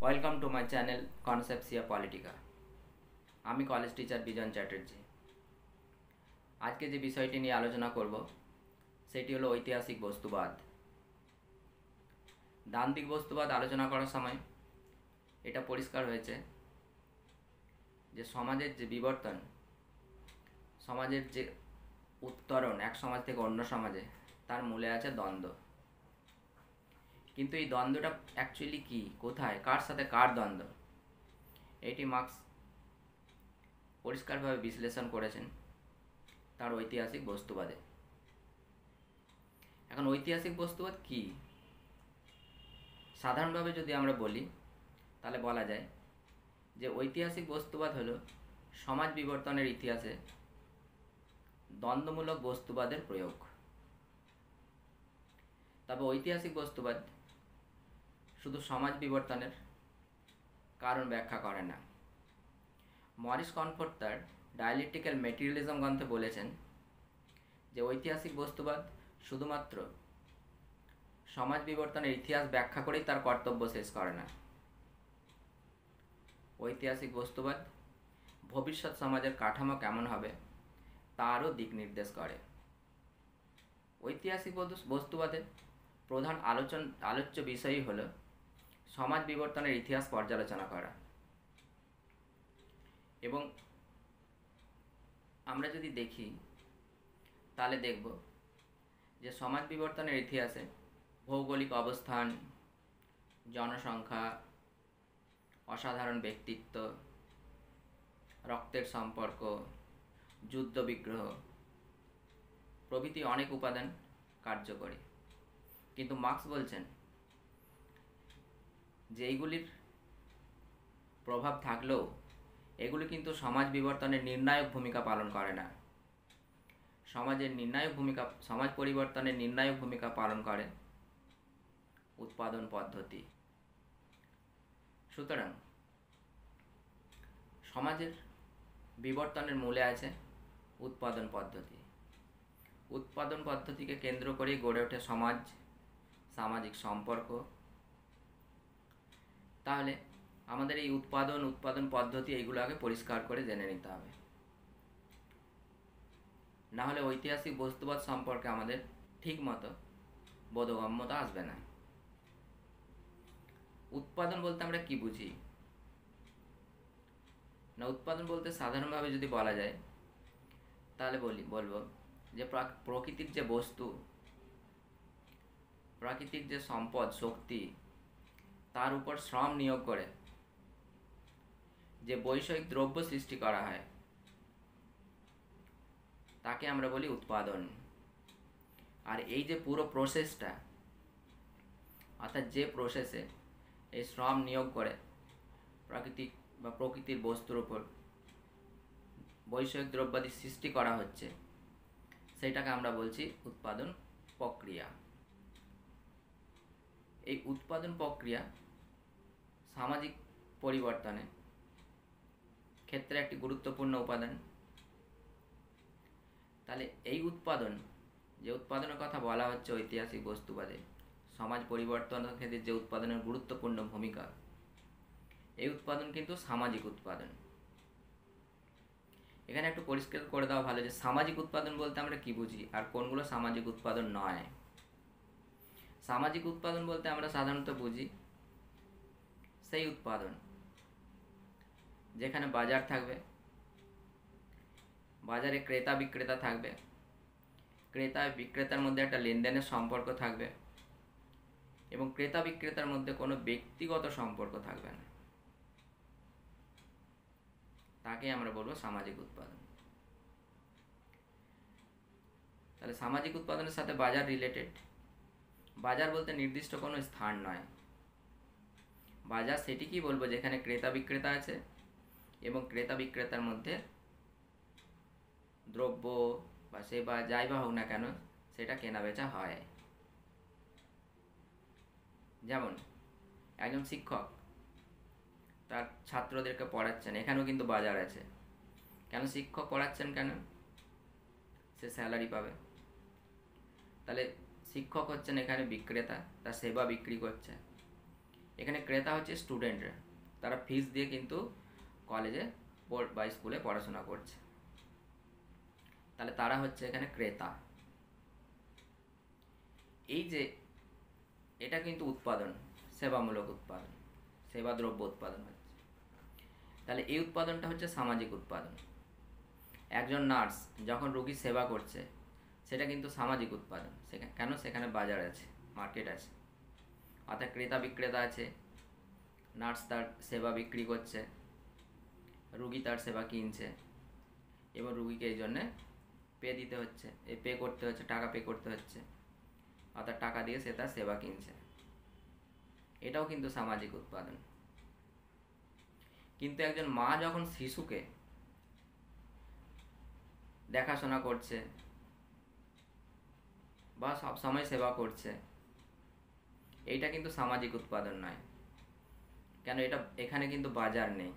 Welcome to my channel Conceptia Politica. আমি college teacher Bijan Chatterjee. আজকে যে বিষয়টি নিয়ে আলোচনা করব সেটি হলো ঐতিহাসিক বস্তুবাদ। দান্দিক বস্তুবাদ আলোচনা করার সময় এটা পরিষ্কার হয়েছে যে সমাজের যে বিবর্তন, সমাজের যে উত্তরণ এক সমাজ থেকে অন্য সমাজে, তার মূলে আছে দ্বন্দ্ব। কিন্তু এই দ্বন্দ্বটা অ্যাকচুয়ালি কি, কোথায়, কার সাথে কার দ্বন্দ্ব, এটি মার্কস পরিষ্কারভাবে বিশ্লেষণ করেছেন তার ঐতিহাসিক বস্তুবাদে। এখন ঐতিহাসিক বস্তুবাদ কি? সাধারণভাবে যদি আমরা বলি তাহলে বলা যায় যে ঐতিহাসিক বস্তুবাদ হলো সমাজ বিবর্তনের ইতিহাসে দ্বন্দ্বমূলক বস্তুবাদের প্রয়োগ। তবে ঐতিহাসিক বস্তুবাদ শুধু সমাজ বিবর্তনের কারণ ব্যাখ্যা করে না। মরিস কনফোর্ড তার ডায়ালেকটিক্যাল মেটেরিয়ালিজম গ্রন্থে বলেছেন যে ঐতিহাসিক বস্তুবাদ শুধুমাত্র সমাজ বিবর্তনের ইতিহাস ব্যাখ্যা করেই তার কর্তব্য শেষ করে না। ঐতিহাসিক বস্তুবাদ ভবিষ্যৎ সমাজের কাঠামো কেমন হবে তারও দিক নির্দেশ করে। ঐতিহাসিক বস্তুবাদের প্রধান আলোচ্য বিষয়ই হল সমাজ বিবর্তনের ইতিহাস পর্যালোচনা করা। এবং আমরা যদি দেখি তাহলে দেখব যে সমাজ বিবর্তনের ইতিহাসে ভৌগোলিক অবস্থান, জনসংখ্যা, অসাধারণ ব্যক্তিত্ব, রক্তের সম্পর্ক, যুদ্ধ বিগ্রহ প্রভৃতি অনেক উপাদান কার্যকরী। কিন্তু মার্কস বলছেন যে এইগুলির প্রভাব থাকলেও এগুলি কিন্তু সমাজ বিবর্তনের নির্ণায়ক ভূমিকা পালন করে না। সমাজ পরিবর্তনের নির্ণায়ক ভূমিকা পালন করে উৎপাদন পদ্ধতি। সুতরাং সমাজের বিবর্তনের মূলে আছে উৎপাদন পদ্ধতি। উৎপাদন পদ্ধতিকে কেন্দ্র করেই গড়ে ওঠে সমাজ, সামাজিক সম্পর্ক। তাহলে আমাদের এই উৎপাদন পদ্ধতি এইগুলো আগে পরিষ্কার করে জেনে নিতে হবে, না হলে ঐতিহাসিক বস্তুবাদ সম্পর্কে আমাদের ঠিক মতো বোধগম্যতা আসবে না। উৎপাদন বলতে আমরা কি বুঝি? না, উৎপাদন বলতে সাধারণভাবে যদি বলা যায় তাহলে বলবো যে প্রকৃতির যে বস্তু, প্রাকৃতিক যে সম্পদ, শক্তি, তার উপর শ্রম নিয়োগ করে যে বৈষয়িক দ্রব্য সৃষ্টি করা হয় তাকে আমরা বলি উৎপাদন। আর এই যে পুরো প্রসেসটা, অর্থাৎ যে প্রসেসে এই শ্রম নিয়োগ করে প্রকৃতির বস্তুর উপর বৈষয়িক দ্রব্যাদি সৃষ্টি করা হচ্ছে, সেটাকে আমরা বলছি উৎপাদন প্রক্রিয়া। এই উৎপাদন প্রক্রিয়া সামাজিক পরিবর্তনে ক্ষেত্রে একটি গুরুত্বপূর্ণ উপাদান। তাহলে এই যে উৎপাদনের কথা বলা হচ্ছে ঐতিহাসিক বস্তুবাদে, সমাজ পরিবর্তনের ক্ষেত্রে যে উৎপাদনের গুরুত্বপূর্ণ ভূমিকা, এই উৎপাদন কিন্তু সামাজিক উৎপাদন। এখানে একটু পরিষ্কার করে দেওয়া ভালো যে সামাজিক উৎপাদন বলতে আমরা কি বুঝি আর কোনগুলো সামাজিক উৎপাদন নয়। সামাজিক উৎপাদন বলতে আমরা সাধারণত বুঝি সেই উৎপাদন যেখানে বাজার থাকবে, বাজারে ক্রেতা বিক্রেতা থাকবে, ক্রেতা বিক্রেতার মধ্যে একটা লেনদেনের সম্পর্ক থাকবে এবং ক্রেতা বিক্রেতার মধ্যে কোনো ব্যক্তিগত সম্পর্ক থাকবে না। তাকে আমরা বলবো সামাজিক উৎপাদন। তাহলে সামাজিক উৎপাদনের সাথে বাজার রিলেটেড। বাজার বলতে নির্দিষ্ট কোনো স্থান নয়। বাজার সেটিকেই বলবো যেখানে ক্রেতা বিক্রেতা আছে এবং ক্রেতা বিক্রেতার মধ্যে দ্রব্য বা সেবা যাই বা হোক না কেন সেটা কেনা বেচা হয়। যেমন একজন শিক্ষক তার ছাত্রদেরকে পড়াচ্ছেন, এখানেও কিন্তু বাজার আছে। কেন শিক্ষক পড়াচ্ছেন? কেন? সে স্যালারি পাবে। তাহলে শিক্ষক হচ্ছেন এখানে বিক্রেতা, তার সেবা বিক্রি করছে। এখানে ক্রেতা হচ্ছে স্টুডেন্টরা, তারা ফিস দিয়ে কিন্তু কলেজে বা স্কুলে পড়াশোনা করছে, তাহলে তারা হচ্ছে এখানে ক্রেতা। এই যে এটা কিন্তু উৎপাদন, সেবামূলক উৎপাদন, সেবা দ্রব্য উৎপাদন হচ্ছে, তাহলে এই উৎপাদনটা হচ্ছে সামাজিক উৎপাদন। একজন নার্স যখন রোগীর সেবা করছে সেটা কিন্তু সামাজিক উৎপাদন। কেন? সেখানে বাজার আছে, মার্কেট আছে, অর্থাৎ ক্রেতা বিক্রেতা আছে, নার্স তার সেবা বিক্রি করছে, রুগী তার সেবা কিনছে এবং রুগীকে এই জন্যে পে করতে হচ্ছে, টাকা পে করতে হচ্ছে, অর্থাৎ টাকা দিয়ে সে তার সেবা কিনছে। এটাও কিন্তু সামাজিক উৎপাদন। কিন্তু একজন মা যখন শিশুকে দেখাশোনা করছে বা সবসময় সেবা করছে, এইটা কিন্তু সামাজিক উৎপাদন নয়। কেন? এখানে কিন্তু বাজার নেই,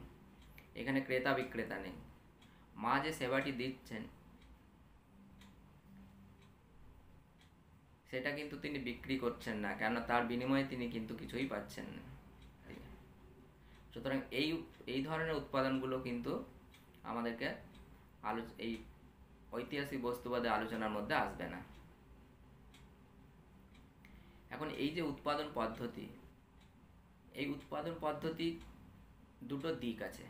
এখানে ক্রেতা বিক্রেতা নেই। মা যে সেবাটি দিচ্ছেন সেটা কিন্তু তিনি বিক্রি করছেন না, কেন? তার বিনিময়ে তিনি কিন্তু কিছুই পাচ্ছেন না। সুতরাং এই ধরনের উৎপাদনগুলো কিন্তু আমাদেরকে এই ঐতিহাসিক বস্তুবাদী আলোচনার মধ্যে আসবে না। এখন এই যে উৎপাদন পদ্ধতি, এই উৎপাদন পদ্ধতি দুটো দিক আছে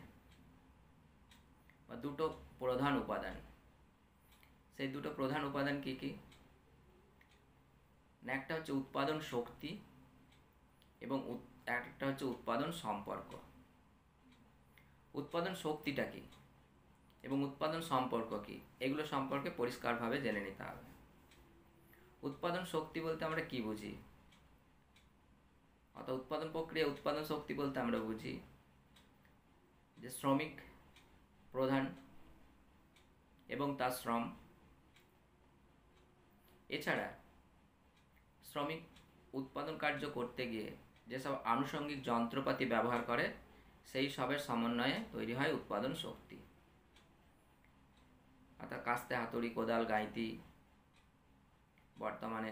বা দুটো প্রধান উপাদান। সেই দুটো প্রধান উপাদান কি কি? একটা হচ্ছে উৎপাদন শক্তি এবং একটা হচ্ছে উৎপাদন সম্পর্ক। উৎপাদন শক্তিটা কি এবং উৎপাদন সম্পর্ক কি, এগুলো সম্পর্কে পরিষ্কারভাবে জেনে নিতে হবে। উৎপাদন শক্তি বলতে আমরা কি বুঝি? অর্থাৎ উৎপাদন প্রক্রিয়া, উৎপাদন শক্তি বলতে আমরা বুঝি যে শ্রমিক প্রধান এবং তার শ্রম, এছাড়া শ্রমিক উৎপাদন কার্য করতে গিয়ে যেসব আনুষঙ্গিক যন্ত্রপাতি ব্যবহার করে সেই সবের সমন্বয়ে তৈরি হয় উৎপাদন শক্তি। অর্থাৎ কাস্তে, হাতুড়ি, কোদাল, গাঁইতি, বর্তমানে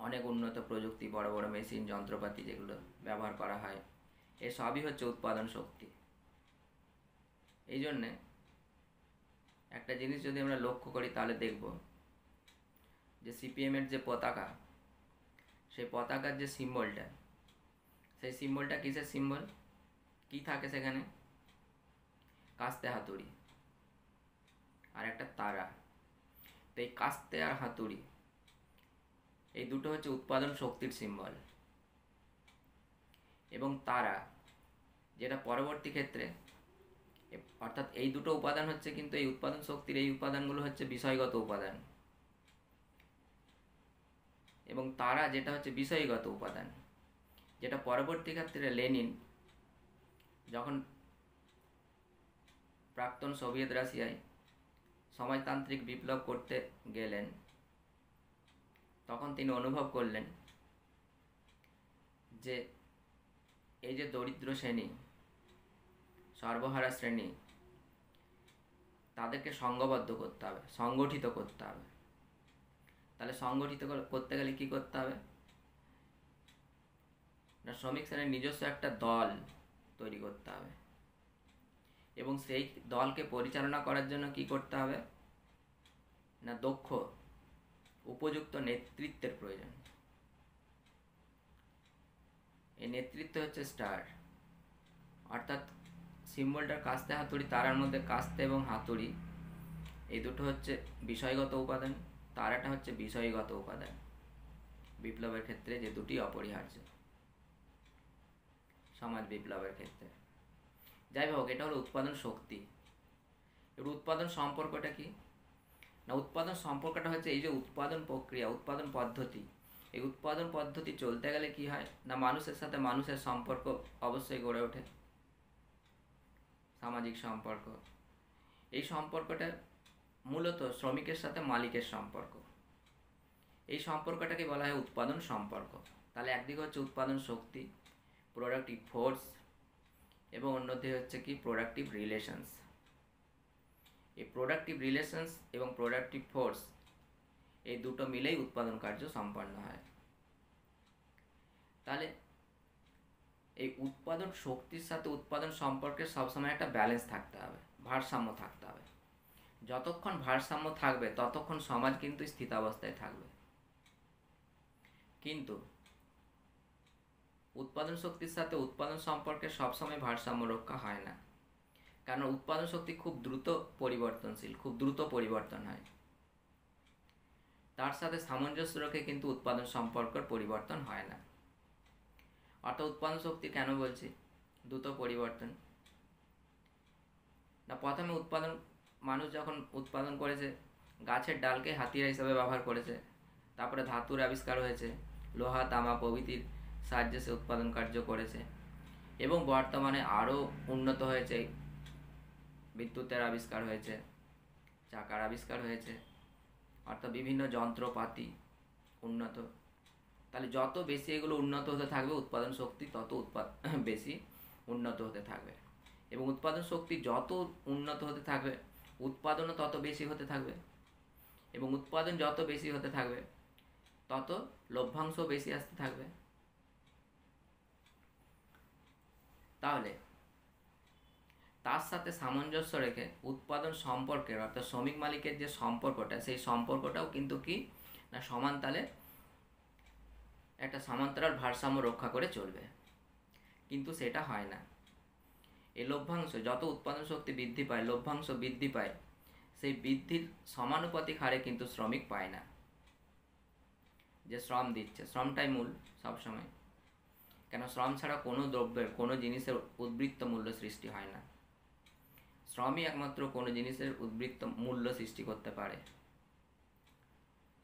অনেক উন্নত প্রযুক্তি, বড় বড় মেশিন, যন্ত্রপাতি যেগুলো ব্যবহার করা হয়, এসবই হচ্ছে উৎপাদন শক্তি। এই জন্যে একটা জিনিস যদি আমরা লক্ষ্য করি তাহলে দেখব যে সিপিএমের যে পতাকা, সেই পতাকার যে সিম্বলটা, সেই সিম্বলটা কিসের সিম্বল? কি থাকে সেখানে? কাস্তে, হাতুড়ি আর একটা তারা। তো এই কাস্তে আর হাতুড়ি এই দুটো হচ্ছে উৎপাদন শক্তির সিম্বল। এবং তারা, যেটা পরবর্তী ক্ষেত্রে, অর্থাৎ এই দুটো উপাদান হচ্ছে কিন্তু এই উৎপাদন শক্তির এই উপাদানগুলো হচ্ছে বিষয়গত উপাদান, এবং তারা যেটা হচ্ছে বিষয়গত উপাদান, যেটা পরবর্তী ক্ষেত্রে লেনিন যখন প্রাক্তন সোভিয়েত রাশিয়ায় সমাজতান্ত্রিক বিপ্লব করতে গেলেন তখন তিনি অনুভব করলেন যে এই যে দরিদ্র শ্রেণী, সর্বহারা শ্রেণী, তাদেরকে সংঘবদ্ধ করতে হবে, সংগঠিত করতে হবে। তাহলে সংগঠিত করতে গেলে কি করতে হবে না? শ্রমিক শ্রেণীর নিজস্ব একটা দল তৈরি করতে হবে এবং সেই দলকে পরিচালনা করার জন্য কি করতে হবে না? দক্ষ উপযুক্ত নেতৃত্বের প্রয়োজন। এই নেতৃত্ব হচ্ছে স্টার, অর্থাৎ সিম্বলটার কাস্তে, হাতুড়ি, তারার মধ্যে কাস্তে এবং হাতুড়ি এই দুটো হচ্ছে বিষয়গত উপাদান, তারাটা হচ্ছে বিষয়গত উপাদান। বিপ্লবের ক্ষেত্রে যে দুটি অপরিহার্য সমাজ বিপ্লবের ক্ষেত্রে। যাই হোক, এটা হলো উৎপাদন শক্তি। এবার উৎপাদন সম্পর্কটা কি না? উৎপাদন সম্পর্কটা হচ্ছে এই যে উৎপাদন প্রক্রিয়া, উৎপাদন পদ্ধতি, এই উৎপাদন পদ্ধতি চলতে গেলে কি হয় না? মানুষের সাথে মানুষের সম্পর্ক অবশ্যই গড়ে ওঠে, সামাজিক সম্পর্ক। এই সম্পর্কটা মূলত শ্রমিকের সাথে মালিকের সম্পর্ক। এই সম্পর্কটাকে বলা হয় উৎপাদন সম্পর্ক। তাহলে একদিকে হচ্ছে উৎপাদন শক্তি, প্রোডাক্টিভ ফোর্স, এবং অন্যদিকে হচ্ছে কি? Productive relations. এই প্রোডাক্টিভ রিলেশনস এবং প্রোডাক্টিভ ফোর্স এই দুটো মিলেই উৎপাদন কার্য সম্পন্ন হয়। তাহলে এই উৎপাদন শক্তির সাথে উৎপাদন সম্পর্কে সবসময় একটা ব্যালেন্স থাকতে হবে, ভারসাম্য থাকতে হবে। যতক্ষণ ভারসাম্য থাকবে ততক্ষণ সমাজ কিন্তু স্থিতাবস্থায় থাকবে। কিন্তু উৎপাদন শক্তির সাথে উৎপাদন সম্পর্কে সবসময় ভারসাম্য রক্ষা হয় না, কারণ উৎপাদন শক্তি খুব দ্রুত পরিবর্তনশীল, খুব দ্রুত পরিবর্তন হয়। তার সাথে সামঞ্জস্য রেখে কিন্তু উৎপাদন সম্পর্কের পরিবর্তন হয় না। অর্থাৎ উৎপাদন শক্তি কেন বলছি দ্রুত পরিবর্তন না, প্রথমে মানুষ যখন উৎপাদন করেছে গাছের ডালকে হাতিয়ার হিসাবে ব্যবহার করেছে, তারপরে ধাতুর আবিষ্কার হয়েছে, লোহা তামা প্রভৃতির সাহায্যে সে উৎপাদন কার্য করেছে, এবং বর্তমানে আরও উন্নত হয়েছে, বিদ্যুতের আবিষ্কার হয়েছে, চাকার আবিষ্কার হয়েছে, অর্থাৎ বিভিন্ন যন্ত্রপাতি উন্নত। তাহলে যত বেশি এগুলো উন্নত হতে থাকবে উৎপাদন শক্তি তত বেশি উন্নত হতে থাকবে, এবং উৎপাদন শক্তি যত উন্নত হতে থাকবে উৎপাদনও তত বেশি হতে থাকবে, এবং উৎপাদন যত বেশি হতে থাকবে তত লভ্যাংশ বেশি আসতে থাকবে। তাহলে তার সাথে সামঞ্জস্য রেখে উৎপাদন সম্পর্কের অর্থাৎ শ্রমিক মালিকের যে সম্পর্কটা, সেই সম্পর্কটাও কিন্তু কি না সমান তালে একটা সমান্তরাল ভারসাম্য রক্ষা করে চলবে, কিন্তু সেটা হয় না। এই লভ্যাংশ যত উৎপাদন শক্তি বৃদ্ধি পায়, লভ্যাংশ বৃদ্ধি পায়, সেই বৃদ্ধির সমানুপাতিক হারে কিন্তু শ্রমিক পায় না। যে শ্রম দিচ্ছে, শ্রমটাই মূল সবসময়, কেন শ্রম ছাড়া কোনো দ্রব্যের কোনো জিনিসের উদ্বৃত্ত মূল্য সৃষ্টি হয় না। শ্রমই একমাত্র কোনো জিনিসের উদ্বৃত্ত মূল্য সৃষ্টি করতে পারে।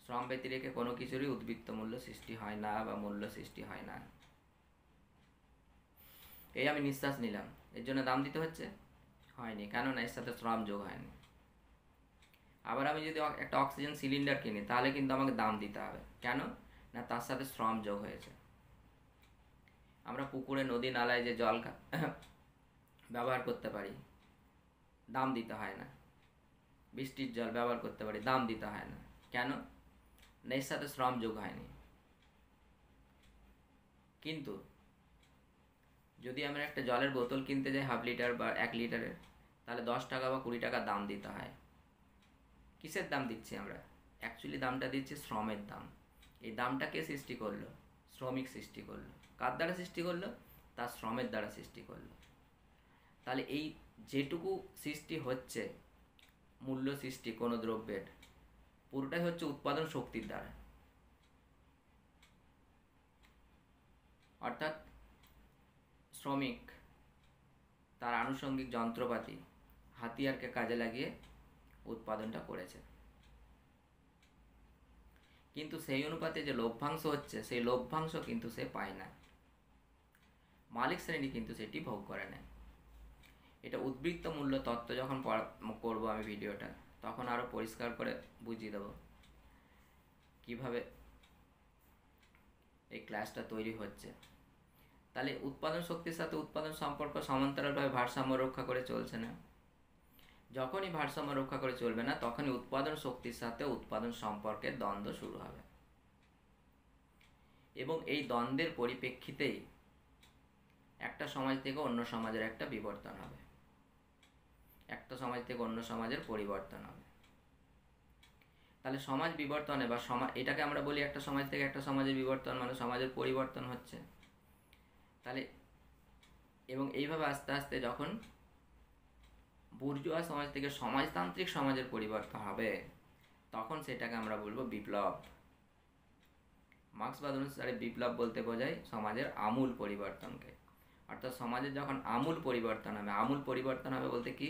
শ্রম ব্যতিরেকে কোনো কিছুরই উদ্বৃত্ত মূল্য সৃষ্টি হয় না বা মূল্য সৃষ্টি হয় না। এই আমি নিঃশ্বাস নিলাম, এর জন্য দাম দিতে হচ্ছে? হয়নি, কেননা এর সাথে শ্রম যোগ হয়নি। আবার আমি যদি একটা অক্সিজেন সিলিন্ডার কিনি তাহলে কিন্তু আমাকে দাম দিতে হবে, কেন না তার সাথে শ্রম যোগ হয়েছে। আমরা পুকুরে নদী নালায় যে জল ব্যবহার করতে পারি দাম দিতে হয় না, বৃষ্টির জল ব্যবহার করতে পারি দাম দিতে হয় না, কেন না এর সাথে শ্রম যোগ হয়নি। কিন্তু যদি আমরা একটা জলের বোতল কিনতে যাই 1/2 লিটার বা 1 লিটারের, তাহলে 10 টাকা বা 20 টাকা দাম দিতে হয়। কিসের দাম দিচ্ছি আমরা? অ্যাকচুয়ালি দামটা দিচ্ছি শ্রমের দাম। এই দামটা কে সৃষ্টি করলো? শ্রমিক সৃষ্টি করলো। কার দ্বারা সৃষ্টি করলো? তার শ্রমের দ্বারা সৃষ্টি করলো। তাহলে এই যেটুকু সৃষ্টি হচ্ছে মূল্য সৃষ্টি কোনো দ্রব্যের, পুরোটাই হচ্ছে উৎপাদন শক্তির দ্বারা। অর্থাৎ শ্রমিক তার আনুষঙ্গিক যন্ত্রপাতি হাতিয়ারকে কাজে লাগিয়ে উৎপাদনটা করেছে, কিন্তু সেই অনুপাতে যে লভ্যাংশ হচ্ছে সেই লভ্যাংশ কিন্তু সে পায় না, মালিক শ্রেণী কিন্তু সেটি ভোগ করে নেয়। এটা উদ্বৃত্ত মূল্য তত্ত্ব যখন করবো আমি ভিডিওটা, তখন আরও পরিষ্কার করে বুঝিয়ে দেবো কিভাবে এই ক্লাসটা তৈরি হচ্ছে। তাহলে উৎপাদন শক্তির সাথে উৎপাদন সম্পর্ক সমান্তরালভাবে ভারসাম্য রক্ষা করে চলছে না। যখনই ভারসাম্য রক্ষা করে চলবে না তখনই উৎপাদন শক্তির সাথে উৎপাদন সম্পর্কের দ্বন্দ্ব শুরু হবে, এবং এই দ্বন্দ্বের পরিপ্রেক্ষিতেই একটা সমাজ থেকে অন্য সমাজের একটা বিবর্তন হবে, একটা সমাজ থেকে অন্য সমাজের পরিবর্তন হবে। তাহলে সমাজ বিবর্তনে বা এটাকে আমরা বলি একটা সমাজ থেকে একটা সমাজের বিবর্তন, মানে সমাজের পরিবর্তন হচ্ছে। তাহলে এবং এইভাবে আস্তে আস্তে যখন বুর্জোয়া সমাজ থেকে সমাজতান্ত্রিক সমাজের পরিবর্তন হবে তখন সেটাকে আমরা বলবো বিপ্লব। মার্ক্সবাদ অনুসারে বিপ্লব বলতে বোঝায় সমাজের আমূল পরিবর্তনকে। অর্থাৎ সমাজের যখন আমূল পরিবর্তন হবে, আমূল পরিবর্তন হবে বলতে কি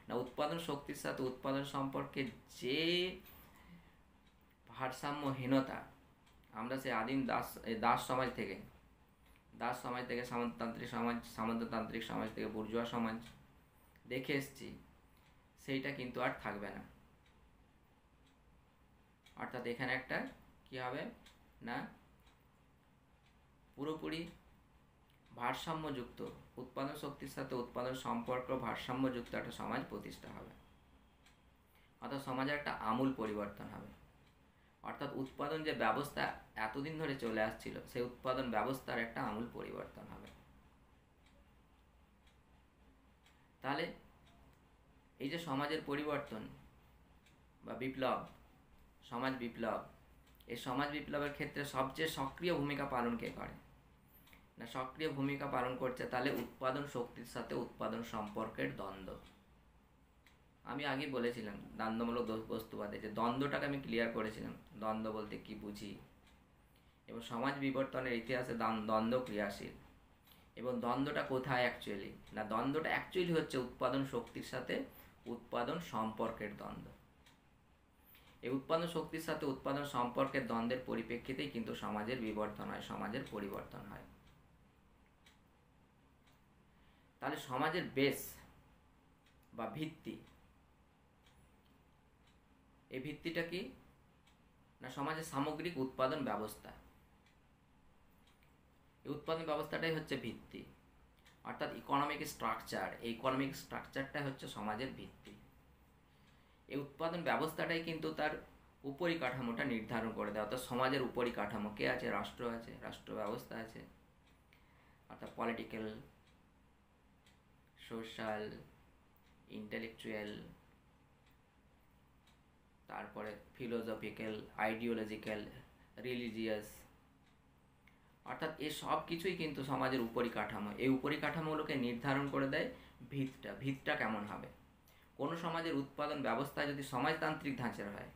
না উৎপাদন শক্তির সাথে উৎপাদন সম্পর্কে যে ভারসাম্যহীনতা আমরা সেই আদিম দাস সমাজ থেকে সামন্ততান্ত্রিক সমাজ থেকে বুর্জোয়া সমাজ দেখে এসছি, সেইটা কিন্তু আর থাকবে না। অর্থাৎ এখানে একটা কি হবে না পুরোপুরি ভারসাম্যযুক্ত উৎপাদন শক্তির সাথে উৎপাদন সম্পর্ক ভারসাম্যযুক্ত একটা সমাজ প্রতিষ্ঠা হবে, অর্থাৎ সমাজের একটা আমূল পরিবর্তন হবে। অর্থাৎ উৎপাদন যে ব্যবস্থা এতদিন ধরে চলে আসছিল সেই উৎপাদন ব্যবস্থার একটা আমূল পরিবর্তন হবে। তাহলে এই যে সমাজের পরিবর্তন বা বিপ্লব, সমাজ বিপ্লব, এই সমাজ বিপ্লবের ক্ষেত্রে সবচেয়ে সক্রিয় ভূমিকা পালন কে করে? না সক্রিয় ভূমিকা পালন করছে তাহলে উৎপাদন শক্তির সাথে উৎপাদন সম্পর্কের দ্বন্দ্ব। আমি আগে বলেছিলাম দ্বন্দ্বমূলক বস্তুবাদে যে দ্বন্দ্বটাকে আমি ক্লিয়ার করেছিলাম, দ্বন্দ্ব বলতে কি বুঝি, এবং সমাজ বিবর্তনের ইতিহাসে দ্বন্দ্ব ক্রিয়াশীল। এবং দ্বন্দ্বটা কোথায় অ্যাকচুয়ালি? না দ্বন্দ্বটা অ্যাকচুয়ালি হচ্ছে উৎপাদন শক্তির সাথে উৎপাদন সম্পর্কের দ্বন্দ্ব। এই উৎপাদন শক্তির সাথে উৎপাদন সম্পর্কের দ্বন্দ্বের পরিপ্রেক্ষিতেই কিন্তু সমাজের বিবর্তন হয়, সমাজের পরিবর্তন হয়। তাহলে সমাজের বেস বা ভিত্তি, এই ভিত্তিটা কি? না সমাজের সামগ্রিক উৎপাদন ব্যবস্থা। এই উৎপাদন ব্যবস্থাটাই হচ্ছে ভিত্তি, অর্থাৎ ইকোনমিক স্ট্রাকচার। এই ইকোনমিক স্ট্রাকচারটা হচ্ছে সমাজের ভিত্তি। এই উৎপাদন ব্যবস্থাটাই কিন্তু তার উপরিকাঠামোটা নির্ধারণ করে দেয়, অর্থাৎ সমাজের উপরিকাঠামো কে আছে? রাষ্ট্র আছে, রাষ্ট্র ব্যবস্থা আছে, অর্থাৎ পলিটিক্যাল, সোশ্যাল, ইন্টেলেকচুয়াল, তারপরে ফিলোসফিক্যাল, আইডিওলজিক্যাল, রিলিজিয়াস, অর্থাৎ এই সব কিছুই কিন্তু সমাজের উপরিকাঠামো। এই উপরিকাঠামোগুলোকে নির্ধারণ করে দেয় ভিতটা। ভিতটা কেমন হবে? কোনো সমাজের উৎপাদন ব্যবস্থা যদি সমাজতান্ত্রিক ধাঁচের হয়,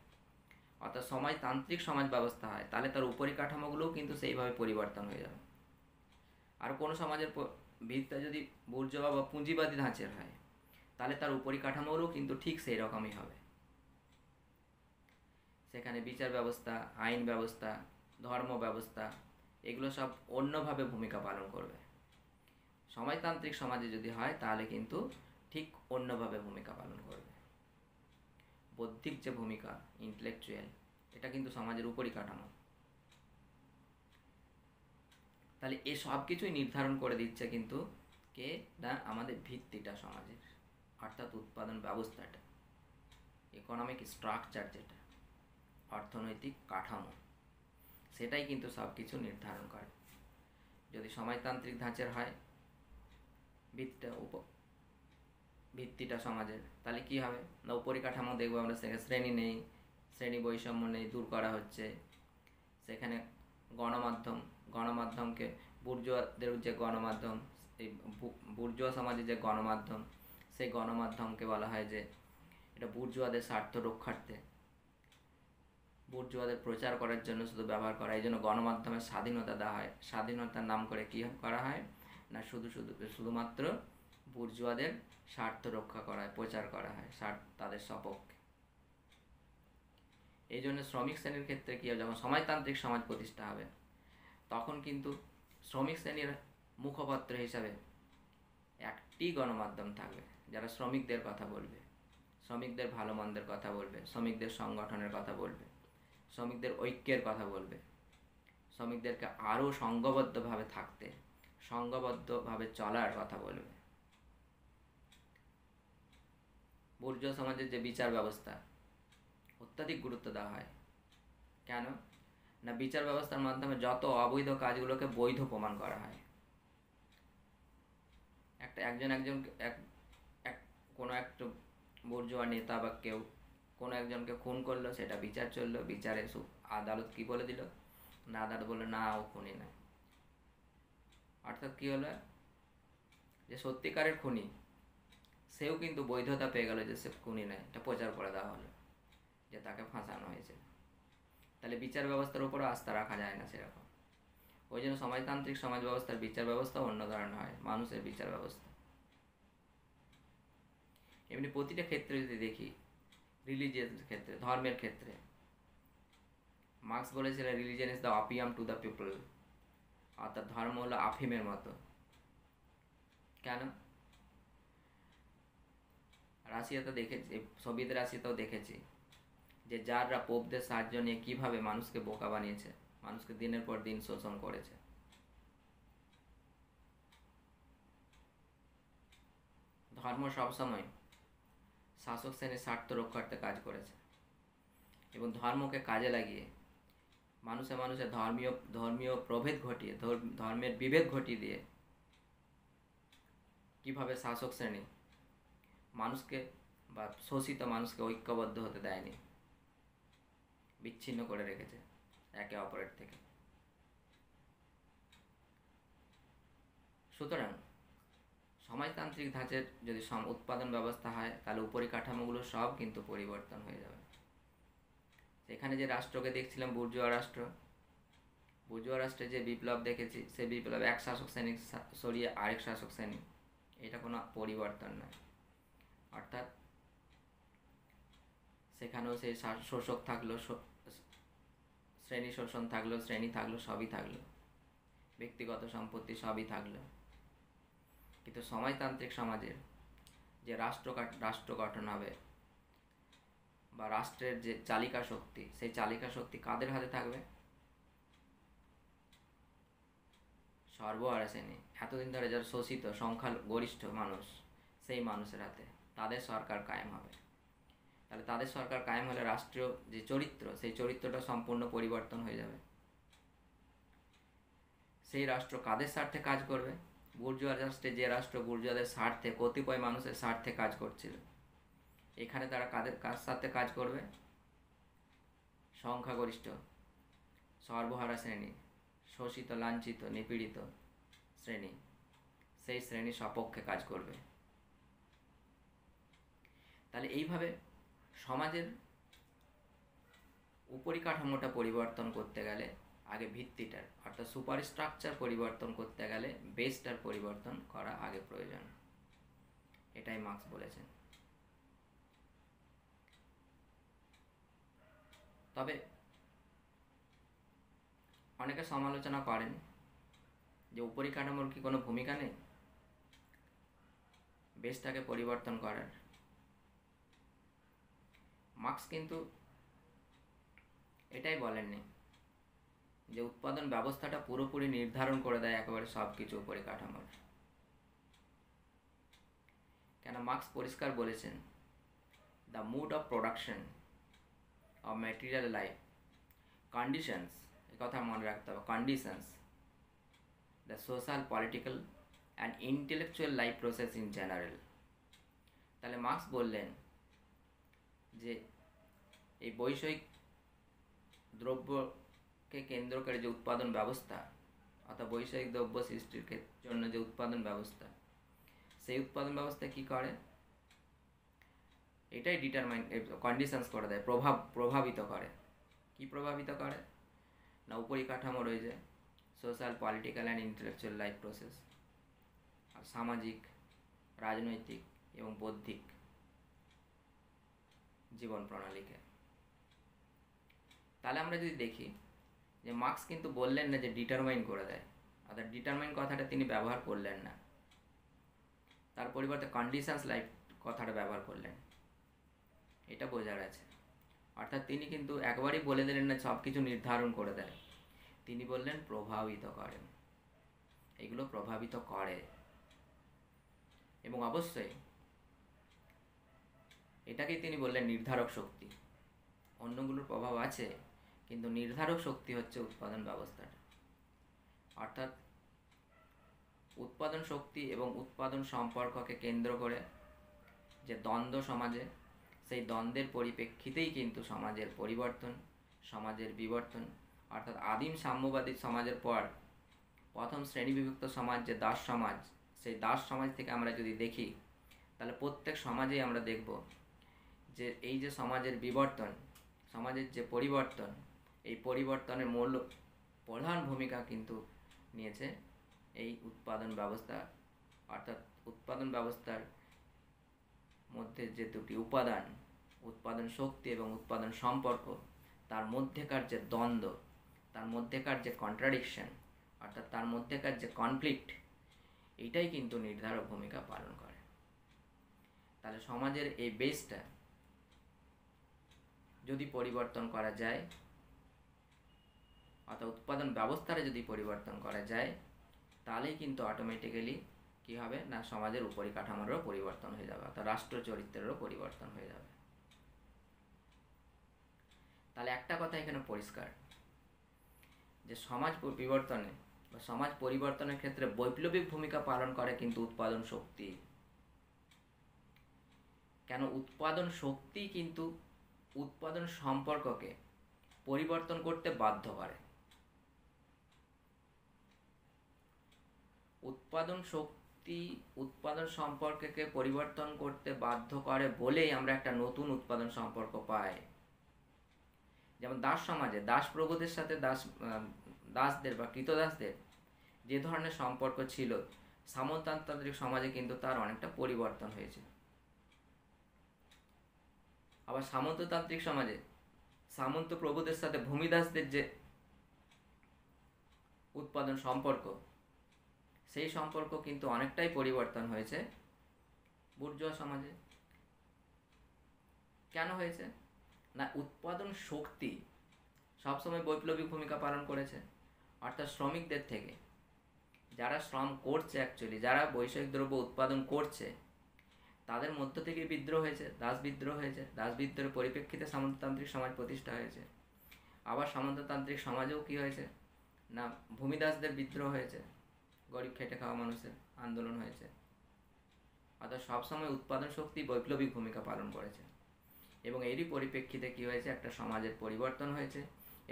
অর্থাৎ সমাজতান্ত্রিক সমাজ ব্যবস্থা হয়, তাহলে তার উপরিকাঠামোগুলোও কিন্তু সেইভাবে পরিবর্তন হয়ে যাবে। আর কোনো সমাজের ভিতটা যদি বুর্জোয়া বা পুঁজিবাদী ধাঁচের হয়, তাহলে তার উপরিকাঠামোগুলোও কিন্তু ঠিক সেই রকমই হবে। সেখানে বিচার ব্যবস্থা, আইন ব্যবস্থা, ধর্ম ব্যবস্থা, এগুলো সব অন্যভাবে ভূমিকা পালন করবে। সমাজতান্ত্রিক সমাজে যদি হয় তাহলে কিন্তু ঠিক অন্যভাবে ভূমিকা পালন করবে। বৌদ্ধিক যে ভূমিকা, ইন্টেলেকচুয়াল, এটা কিন্তু সমাজের উপরিকাঠামো। তাহলে এই সব কিছুই নির্ধারণ করে দিচ্ছে কিন্তু কে? না আমাদের ভিত্তিটা সমাজের, অর্থাৎ উৎপাদন ব্যবস্থাটা, ইকোনমিক স্ট্রাকচার, যেটা অর্থনৈতিক কাঠামো, সেটাই কিন্তু সব কিছু নির্ধারণ করে। যদি সমাজতান্ত্রিক ধাঁচের হয় ভিত্তিটা সমাজের, তাহলে কি হবে? না উপরিকাঠামো দেখবো আমরা, সেখানে শ্রেণী নেই, শ্রেণী বৈষম্য নেই, দূর করা হচ্ছে। সেখানে গণমাধ্যমকে বুর্জোয়াদের যে গণমাধ্যম, এই বুর্জোয়া সমাজে যে গণমাধ্যম, সেই গণমাধ্যমকে বলা হয় যে এটা বুর্জোয়াদের স্বার্থ রক্ষার্থে, বুর্জোয়াদের প্রচার করার জন্য শুধু ব্যবহার করা। এই জন্য গণমাধ্যমের স্বাধীনতা দেওয়া হয়। স্বাধীনতার নাম করে কী করা হয়? না শুধুমাত্র বুর্জোয়াদের স্বার্থ রক্ষা করা হয়, প্রচার করা হয় তাদের সপক্ষে। এই জন্য শ্রমিক শ্রেণীর ক্ষেত্রে কী হবে? যখন সমাজতান্ত্রিক সমাজ প্রতিষ্ঠা হবে, তখন কিন্তু শ্রমিক শ্রেণীর মুখপত্র হিসাবে একটি গণমাধ্যম থাকবে, যারা শ্রমিকদের কথা বলবে, শ্রমিকদের ভালো মন্দের কথা বলবে, শ্রমিকদের সংগঠনের কথা বলবে, শ্রমিকদের ঐক্যের কথা বলবে, শ্রমিকদেরকে আরও সংঘবদ্ধভাবে থাকতে, সংঘবদ্ধভাবে চলার কথা বলবে। বুর্জোয়া সমাজের যে বিচার ব্যবস্থা, অত্যাধিক গুরুত্ব দেওয়া হয়। কেন? না বিচার ব্যবস্থার মাধ্যমে যত অবৈধ কাজগুলোকে বৈধ প্রমাণ করা হয়। কোনো একটা বুর্জোয়া নেতা বা কেউ কোনো একজনকে খুন করলো, সেটা বিচার চললো, বিচারে আদালত কি বলে দিল? না আদালত বললো না ও খুনি নয়। অর্থাৎ কি হলো? যে সত্যিকারের খুনি সেও কিন্তু বৈধতা পেয়ে গেল যে সে খুনি নয়, এটা প্রচার করে দেওয়া হলো যে তাকে ফাঁসানো হয়েছে। তাহলে বিচার ব্যবস্থার উপরও আস্থা রাখা যায় না সেরকম। ওই জন্য সমাজতান্ত্রিক সমাজ ব্যবস্থার বিচার ব্যবস্থা অন্য ধরনের হয়, মানুষের বিচার ব্যবস্থা। এমনি প্রতিটা ক্ষেত্রে যদি দেখি, রিলিজিয়াসের ক্ষেত্রে, ধর্মের ক্ষেত্রে, মার্কস বলেছিলেন religion is the opium to the people, অর্থাৎ ধর্ম হলো আফিমের মতো। কেন? রাশিয়াতে দেখেছি, সোভিয়েত রাশিয়াতেও দেখেছি যে যাররা পোপদের সাহায্য নিয়ে কিভাবে মানুষকে বোকা বানিয়েছে, মানুষকে দিনের পর দিন শোষণ করেছে। ধর্ম সবসময় শাসক শ্রেণীর স্বার্থ রক্ষার্থে কাজ করেছে, এবং ধর্মকে কাজে লাগিয়ে মানুষের ধর্মীয় প্রভেদ ঘটিয়ে, ধর্মের বিভেদ ঘটিয়ে দিয়ে কিভাবে শাসক শ্রেণী মানুষকে বা শোষিত মানুষকে ঐক্যবদ্ধ হতে দেয়নি, বিচ্ছিন্ন করে রেখেছে একে অপরের থেকে। সুতরাং সমাজতান্ত্রিক ধাঁচের যদি উৎপাদন ব্যবস্থা হয়, তাহলে উপরিকাঠামোগুলো সব কিন্তু পরিবর্তন হয়ে যাবে। সেখানে যে রাষ্ট্রকে দেখছিলাম বুর্জোয়া রাষ্ট্র, বুর্জোয়া রাষ্ট্রে যে বিপ্লব দেখেছি, সে বিপ্লব এক শাসক শ্রেণী সরিয়ে আরেক শাসক শ্রেণী, এটা কোনো পরিবর্তন নয়। অর্থাৎ সেখানেও সেই শোষক থাকলো, শ্রেণী শোষণ থাকলো, শ্রেণী থাকলো, সবই থাকলো, ব্যক্তিগত সম্পত্তি সবই থাকলো। কিন্তু সমাজতান্ত্রিক সমাজের যে রাষ্ট্র গঠন হবে বা রাষ্ট্রের যে চালিকা শক্তি, সেই চালিকা শক্তি কাদের হাতে থাকবে? সর্বহারা শ্রেণী, এতদিন ধরে যারা শোষিত সংখ্যাগরিষ্ঠ মানুষ, সেই মানুষের হাতে। তাদের সরকার কায়েম হবে। তাহলে তাদের সরকার কায়েম হলে রাষ্ট্রীয় যে চরিত্র, সেই চরিত্রটা সম্পূর্ণ পরিবর্তন হয়ে যাবে। সেই রাষ্ট্র কাদের স্বার্থে কাজ করবে? বুর্জোয়া রাষ্ট্রে যে রাষ্ট্র বুর্জোয়াদের স্বার্থে, কতিপয় মানুষের স্বার্থে কাজ করছিল, এখানে তারা কার সাথে কাজ করবে? সংখ্যাগরিষ্ঠ সর্বহারা শ্রেণী, শোষিত, লাঞ্ছিত, নিপীড়িত শ্রেণী, সেই শ্রেণীর সপক্ষে কাজ করবে। তাহলে এইভাবে সমাজের উপরিকাঠামোটা পরিবর্তন করতে গেলে আগে ভিত্তিটার, অর্থাৎ সুপার স্ট্রাকচার পরিবর্তন করতে গেলে বেসটার পরিবর্তন করা আগে প্রয়োজন। এটাই মার্কস বলেছেন। তবে অনেকে সমালোচনা করেন যে উপরিকাঠামোর কি কোনো ভূমিকা নেই বেসটাকে পরিবর্তন করার? মার্কস কিন্তু এটাই বলেননি যে উৎপাদন ব্যবস্থাটা পুরোপুরি নির্ধারণ করে দেয় একেবারে সব কিছু উপরিকাঠামোর। কেন? মার্কস পরিষ্কার বলেছেন, the mode of production of material life conditions, এ কথা মনে রাখতে হবে, conditions the social, political and intellectual life process in general. তাহলে মার্কস বললেন যে এই বৈষয়িক দ্রব্যকে কেন্দ্র করে যে উৎপাদন ব্যবস্থা, অর্থাৎ বৈষয়িক দ্রব্য সৃষ্টির জন্য যে উৎপাদন ব্যবস্থা, সেই উৎপাদন ব্যবস্থা কি করে? এটাই কন্ডিশনস করে দেয়, প্রভাবিত করে। কি প্রভাবিত করে? না উপরিকাঠামো রয়েছে social, political and intellectual life process, আর সামাজিক, রাজনৈতিক এবং বৌদ্ধিক জীবন প্রণালীকে। তাহলে আমরা যদি দেখি যে মার্কস কিন্তু বললেন না যে ডিটারমাইন করে দেয়, অর্থাৎ ডিটারমাইন কথাটা তিনি ব্যবহার করলেন না, তার পরিবর্তে কন্ডিশনস লাইফ কথাটা ব্যবহার করলেন। এটা বোঝার আছে। অর্থাৎ তিনি কিন্তু একবারই বলে দিলেন না সব কিছু নির্ধারণ করে দেয়, তিনি বললেন প্রভাবিত করেন, এগুলো প্রভাবিত করে। এবং অবশ্যই এটাকেই তিনি বললেন নির্ধারক শক্তি। অন্যগুলোর প্রভাব আছে, কিন্তু নির্ধারক শক্তি হচ্ছে উৎপাদন ব্যবস্থাটা। অর্থাৎ উৎপাদন শক্তি এবং উৎপাদন সম্পর্ককে কেন্দ্র করে যে দ্বন্দ্ব সমাজে, সেই দ্বন্দ্বের পরিপ্রেক্ষিতেই কিন্তু সমাজের পরিবর্তন, সমাজের বিবর্তন। অর্থাৎ আদিম সাম্যবাদী সমাজের পর প্রথম শ্রেণীবিভক্ত সমাজ যে দাস সমাজ, সেই দাস সমাজ থেকে আমরা যদি দেখি, তাহলে প্রত্যেক সমাজেই আমরা দেখব যে এই যে সমাজের বিবর্তন, সমাজের যে পরিবর্তন, এই পরিবর্তনের মূল প্রধান ভূমিকা কিন্তু নিয়েছে এই উৎপাদন ব্যবস্থা। অর্থাৎ উৎপাদন ব্যবস্থার মধ্যে যে দুটি উপাদান, উৎপাদন শক্তি এবং উৎপাদন সম্পর্ক, তার মধ্যেকার যে দ্বন্দ্ব, তার মধ্যেকার যে কন্ট্রাডিকশন, অর্থাৎ তার মধ্যেকার যে কনফ্লিক্ট, এটাই কিন্তু নির্ধারক ভূমিকা পালন করে। তাহলে সমাজের এই বেসটা যদি পরিবর্তন করা যায়, অর্থাৎ উৎপাদন ব্যবস্থাটা যদি পরিবর্তন করা যায়, তাহলেই কিন্তু অটোমেটিক্যালি কী হবে না সমাজের উপরিকাঠামোরও পরিবর্তন হয়ে যাবে, অর্থাৎ রাষ্ট্র চরিত্রেরও পরিবর্তন হয়ে যাবে। তাহলে একটা কথা এখানে পরিষ্কার যে সমাজ বিবর্তনে বা সমাজ পরিবর্তনের ক্ষেত্রে বৈপ্লবিক ভূমিকা পালন করে কিন্তু উৎপাদন শক্তি। কেন উৎপাদন শক্তি কিন্তু উৎপাদন সম্পর্ককে পরিবর্তন করতে বাধ্য করে। উৎপাদন শক্তি উৎপাদন সম্পর্ককে পরিবর্তন করতে বাধ্য করে বলেই আমরা একটা নতুন উৎপাদন সম্পর্ক পাই। যেমন দাস সমাজে দাস প্রভুদের সাথে দাসদের বা কৃতদাসদের যে ধরনের সম্পর্ক ছিল, সামন্ততান্ত্রিক সমাজে কিন্তু তার অনেকটা পরিবর্তন হয়েছে। আবার সামন্ততান্ত্রিক সমাজে সামন্ত প্রভুদের সাথে ভূমিদাসদের যে উৎপাদন সম্পর্ক, সেই সম্পর্ক কিন্তু অনেকটাই পরিবর্তন হয়েছে বুর্জোয়া সমাজে। কেন হয়েছে না, উৎপাদন শক্তি সবসময় বৈপ্লবিক ভূমিকা পালন করেছে। অর্থাৎ শ্রমিকদের থেকে, যারা শ্রম করছে, অ্যাকচুয়ালি যারা বৈষয়িক দ্রব্য উৎপাদন করছে, তাদের মধ্য থেকে বিদ্রোহ হয়েছে, দাস বিদ্রোহ হয়েছে। দাস বিদ্রোহের পরিপ্রেক্ষিতে সামন্ততান্ত্রিক সমাজ প্রতিষ্ঠা হয়েছে। আবার সামন্ততান্ত্রিক সমাজেও কি হয়েছে না, ভূমিদাসদের বিদ্রোহ হয়েছে, গরিব খেটে খাওয়া মানুষের আন্দোলন হয়েছে। অর্থাৎ সবসময় উৎপাদন শক্তি বৈপ্লবিক ভূমিকা পালন করেছে। এবং এরই পরিপ্রেক্ষিতে কি হয়েছে, একটা সমাজের পরিবর্তন হয়েছে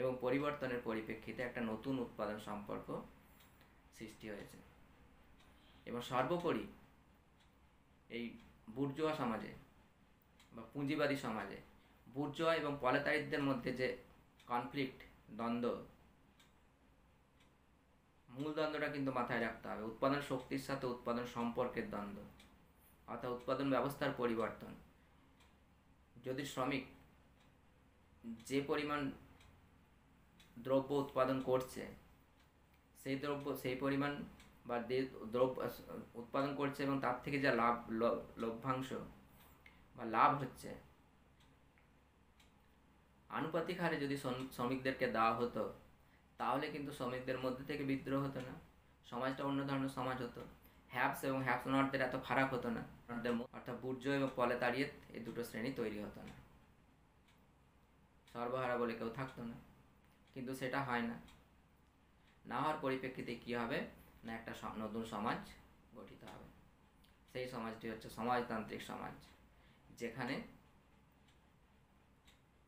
এবং পরিবর্তনের পরিপ্রেক্ষিতে একটা নতুন উৎপাদন সম্পর্ক সৃষ্টি হয়েছে। এবং সর্বোপরি এই বুর্জোয়া সমাজে বা পুঁজিবাদী সমাজে বুর্জোয়া এবং প্রলেতারিদের মধ্যে যে কনফ্লিক্ট, দ্বন্দ্ব, মূল দ্বন্দ্বটা কিন্তু মাথায় রাখতে হবে। উৎপাদন শক্তির সাথে উৎপাদন সম্পর্কের দ্বন্দ্ব, অর্থাৎ উৎপাদন ব্যবস্থার পরিবর্তন। যদি শ্রমিক যে পরিমাণ দ্রব্য উৎপাদন করছে, সেই পরিমাণ বা দ্রব্য উৎপাদন করছে এবং তার থেকে যা লভ্যাংশ বা লাভ হচ্ছে, আনুপাতিক হারে যদি শ্রমিকদেরকে দেওয়া হতো, তাহলে কিন্তু শ্রমিকদের মধ্যে থেকে বিদ্রোহ হতো না, সমাজটা অন্য ধরনের সমাজ হতো। হ্যাভস এবং হ্যাভস নটদের এত ফারাক হতো না, অর্থাৎ বুর্জো এবং প্রলেতারিয়েত এই দুটো শ্রেণী তৈরি হতো না, সর্বহারা বলে কেউ থাকতো না। কিন্তু সেটা হয় না। না হওয়ার পরিপ্রেক্ষিতে কী হবে না, একটা নতুন সমাজ গঠিত হবে। সেই সমাজটি হচ্ছে সমাজতান্ত্রিক সমাজ, যেখানে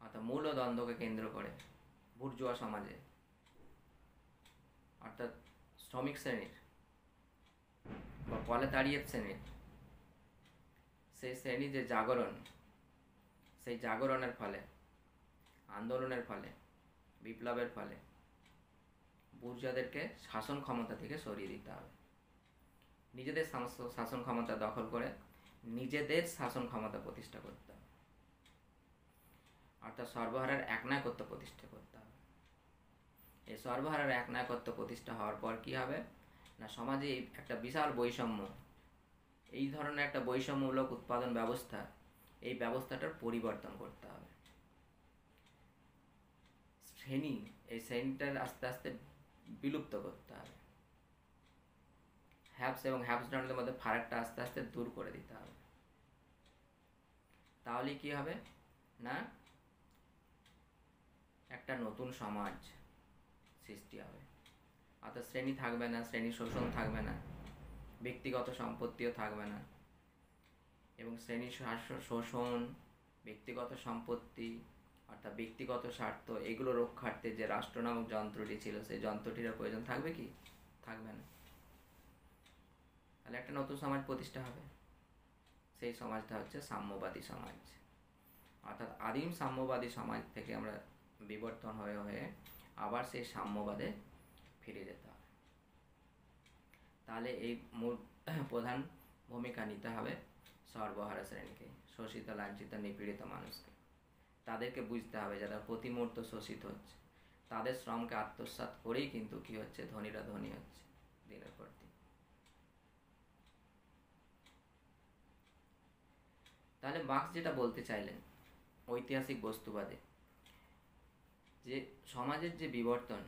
অর্থাৎ মূল দ্বন্দ্বকে কেন্দ্র করে বুর্জোয়া সমাজে, অর্থাৎ শ্রমিক শ্রেণীর বা প্রলেতারিয়েত শ্রেণীর সেই শ্রেণী যে জাগরণ, সেই জাগরণের ফলে, আন্দোলনের ফলে, বিপ্লবের ফলে বুর্জোয়াদেরকে শাসন ক্ষমতা থেকে সরিয়ে দিতে হবে। নিজেদের শাসন ক্ষমতা দখল করে নিজেদের শাসন ক্ষমতা প্রতিষ্ঠা করতে হবে, অর্থাৎ সর্বহারার একনায়কত্ব প্রতিষ্ঠা করতে হবে। এই সর্বহারার একনায়কত্ব প্রতিষ্ঠা হওয়ার পর কি হবে না, সমাজে একটা বিশাল বৈষম্য, এই ধরনের একটা বৈষম্যমূলক উৎপাদন ব্যবস্থা, এই ব্যবস্থাটার পরিবর্তন করতে হবে। এই শ্রেণীটার আস্তে আস্তে বিলুপ্ত করতে হবে। হ্যাভস এবং হ্যাভস নটদের মধ্যে ফারাকটা আস্তে আস্তে দূর করে দিতে হবে। তাহলে কি হবে না, একটা নতুন সমাজ সৃষ্টি হবে। অর্থাৎ শ্রেণী থাকবে না, শ্রেণী শোষণ থাকবে না, ব্যক্তিগত সম্পত্তিও থাকবে না। এবং শ্রেণী শোষণ, ব্যক্তিগত সম্পত্তি অর্থাৎ ব্যক্তিগত স্বার্থ, এগুলো রক্ষার্থে যে রাষ্ট্র নামক যন্ত্রটি ছিল, সেই যন্ত্রটির প্রয়োজন থাকবে কি? থাকবে না। তাহলে একটা নতুন সমাজ প্রতিষ্ঠা হবে। সেই সমাজটা হচ্ছে সাম্যবাদী সমাজ। অর্থাৎ আদিম সাম্যবাদী সমাজ থেকে আমরা বিবর্তন হয়ে হয়ে আবার সেই সাম্যবাদে ফিরে যেতে হবে। তাহলে এই প্রধান ভূমিকা নিতে হবে সর্বহারা শ্রেণীকে, শোষিত, লাঞ্ছিত, নিপীড়িত মানুষকে। তাদেরকে বুঝতে হবে যারা প্রতি মুহূর্ত শোষিত হচ্ছে, তাদের শ্রমকে আত্মসাৎ করেই কিন্তু কি হচ্ছে, ধনীরা ধনী হচ্ছে দিনের পর দিন। তাহলে মার্কস যেটা বলতে চাইলেন ঐতিহাসিক বস্তুবাদে, যে সমাজের যে বিবর্তন,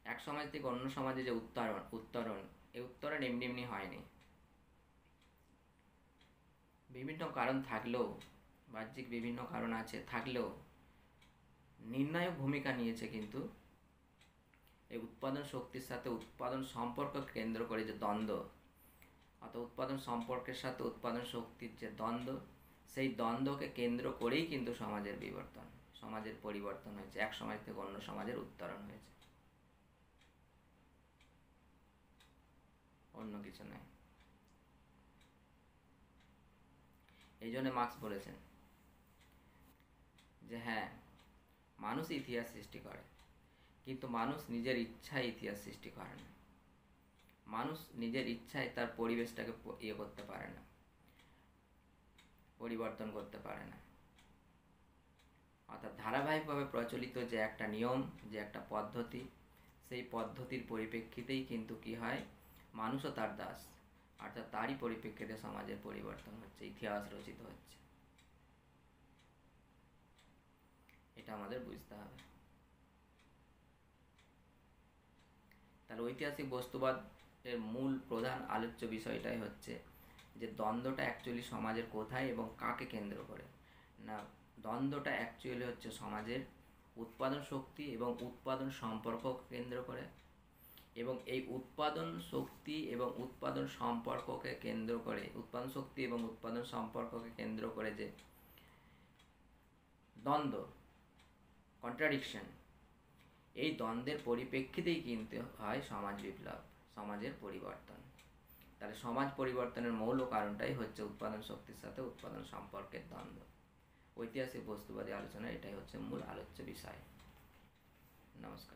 এক সমাজ থেকে অন্য সমাজে যে উত্তরণ, এই উত্তরণ এমনি এমনি হয়নি। বিভিন্ন কারণ থাকলেও, বাহ্যিক বিভিন্ন কারণ আছে থাকলেও, নির্ণায়ক ভূমিকা নিয়েছে কিন্তু এই উৎপাদন শক্তির সাথে উৎপাদন সম্পর্ক কেন্দ্র করে যে দ্বন্দ্ব, অর্থাৎ উৎপাদন সম্পর্কের সাথে উৎপাদন শক্তির যে দ্বন্দ্ব, সেই দ্বন্দ্বকে কেন্দ্র করেই কিন্তু সমাজের বিবর্তন, সমাজের পরিবর্তন হয়েছে, এক সমাজ থেকে অন্য সমাজের উত্তরণ হয়েছে, অন্য কিছু নয়। এই জন্য মার্কস বলেছেন যে হ্যাঁ, মানুষ ইতিহাস সৃষ্টি করে, কিন্তু মানুষ নিজের ইচ্ছায় ইতিহাস সৃষ্টি করে না। মানুষ নিজের ইচ্ছায় তার পরিবেশটাকে করতে পারে না, পরিবর্তন করতে পারে না। অর্থাৎ ধারাবাহিকভাবে প্রচলিত যে একটা নিয়ম, যে একটা পদ্ধতি, সেই পদ্ধতির পরিপ্রেক্ষিতেই কিন্তু কি হয়, মানুষও তার দাস, অর্থাৎ তারই পরিপ্রেক্ষিতে সমাজের পরিবর্তন হচ্ছে, ইতিহাস রচিত হচ্ছে। এটা আমাদের বুঝতে হবে। তাহলে ঐতিহাসিক বস্তুবাদ এর মূল প্রধান আলোচ্য বিষয়টাই হচ্ছে যে দ্বন্দ্বটা অ্যাকচুয়ালি সমাজের কোথায় এবং কাকে কেন্দ্র করে না, দ্বন্দ্বটা অ্যাকচুয়ালি হচ্ছে সমাজের উৎপাদন শক্তি এবং উৎপাদন সম্পর্ককে কেন্দ্র করে, এবং এই উৎপাদন শক্তি এবং উৎপাদন সম্পর্ককে কেন্দ্র করে, উৎপাদন শক্তি এবং উৎপাদন সম্পর্ককে কেন্দ্র করে যে দ্বন্দ্ব, কন্ট্রাডিকশন, এই দ্বন্দ্বের পরিপ্রেক্ষিতেই কিন্তু হয় সমাজ বিপ্লব, সমাজের পরিবর্তন। তাহলে সমাজ পরিবর্তনের মূল কারণটাই হচ্ছে উৎপাদন শক্তির সাথে উৎপাদন সম্পর্কের দ্বন্দ্ব। ঐতিহাসিক বস্তুবাদী আলোচনা এটাই হচ্ছে মূল আলোচ্য বিষয়। নমস্কার।